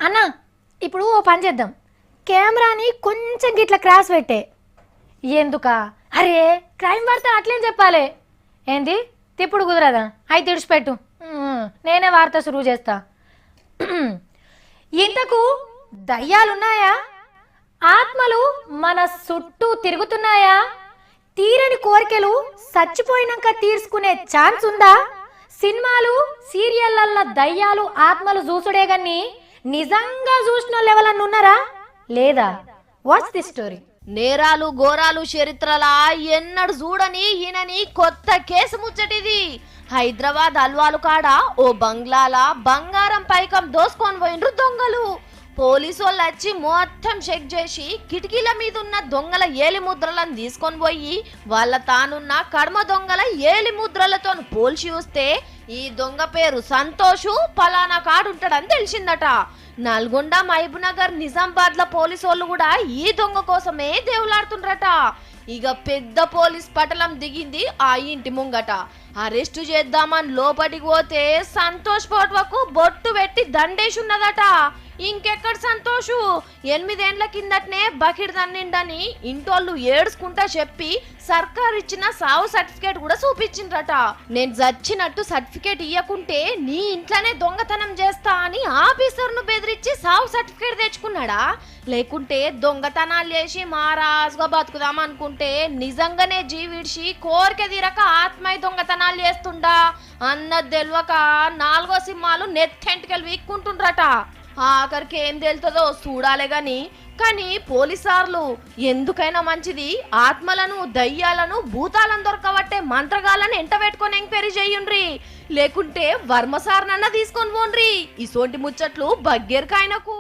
అన్న ఇప్పుడు ఓ పని చేద్దాం, కెమెరాని కొంచెం గిట్ల క్రాస్ పెట్టే. ఎందుకా? అరే క్రైమ్ వార్త అట్లేం చెప్పాలి. ఏంది తిప్పుడు కుదరదా? అయి తిడిచిపెట్టు, నేనే వార్త సురువు చేస్తా. ఇంతకు దయ్యాలున్నాయా? ఆత్మలు మన చుట్టూ తిరుగుతున్నాయా? తీరని కోరికలు చచ్చిపోయినాక తీర్చుకునే ఛాన్స్ ఉందా? సినిమాలు సీరియళ్ళల్లో దయ్యాలు ఆత్మలు చూసుడే గాని నిజంగా చూసిన వాళ్ళు ఎవరన్నా ఉన్నారా లేదా? What's the story? నేరాలు ఘోరాలు చరిత్రలా ఎన్నడు చూడని ఈయనని కొత్త కేసు ముచ్చటిది. హైదరాబాద్ అల్వాలు కాడ ఓ బంగ్లాల బంగారం పైకం దోసుకొని పోయిండ్రు దొంగలు. పోలీసు వాళ్ళు వచ్చి మొత్తం చెక్ చేసి కిటికీల మీద ఉన్న దొంగల ఏలి ముద్రలను తీసుకొని పోయి వాళ్ళ తానున్న కడమ దొంగల ఏలి ముద్రలతో పోల్చి చూస్తే ఈ దొంగ పేరు సంతోషు పలానా కాడుంటాడని తెలిసిందట. నల్గొండ, మహబూబ్నగర్, నిజామాబాద్ ల పోలీసు వాళ్ళు కూడా ఈ దొంగ కోసమే దేవులాడుతుండ్రట. ఇక పెద్ద పోలీస్ పటలం దిగింది ఆ ఇంటి ముంగట. అరెస్టు చేద్దామని లోపలికి పోతే సంతోష్ ఫోటోకు బొట్టు పెట్టి దండేసి ఉన్నదట. ఇంకెక్కడ సంతోషు? 8 ఏళ్ల కిందటనే బకిట్ తన్నిండని ఇంటోళ్ళు ఏడుచుకుంటా చెప్పి సర్కార్ ఇచ్చిన సావు సర్టిఫికేట్ కూడా చూపించిండ్రట. నేను చచ్చినట్టు సర్టిఫికేట్ ఇయ్యకుంటే నీ ఇంట్లోనే దొంగతనం చేస్తా అని ఆఫీసర్ను బెదిరించి సావు సర్టిఫికేట్ తెచ్చుకున్నాడా? లేకుంటే దొంగతనాలు చేసి మారాజుగా బతుకుదాం అనుకుంటే నిజంగానే జీవిడిచి కోరిక తీరక ఆత్మయ్య దొంగతనాలు చేస్తుండా అన్నది తెలియక 4వ సింహాలు నెత్తెంటికెళ్ళి వీక్కుంటుండ్రట. ఆఖరికి ఏం తెలుతుందో చూడాలే గాని కానీ పోలీసార్లు ఎందుకైనా మంచిది ఆత్మలను, దయ్యాలను, భూతాలను దొరకబట్టే మంత్రగాళ్ళని ఎంట పెట్టుకొని ఎంక్వైరీ చేయుండ్రి. లేకుంటే వర్మసార్నన్నా తీసుకొని పోండ్రి. ఇసోంటి ముచ్చట్లు బగ్గెరకాయనకు.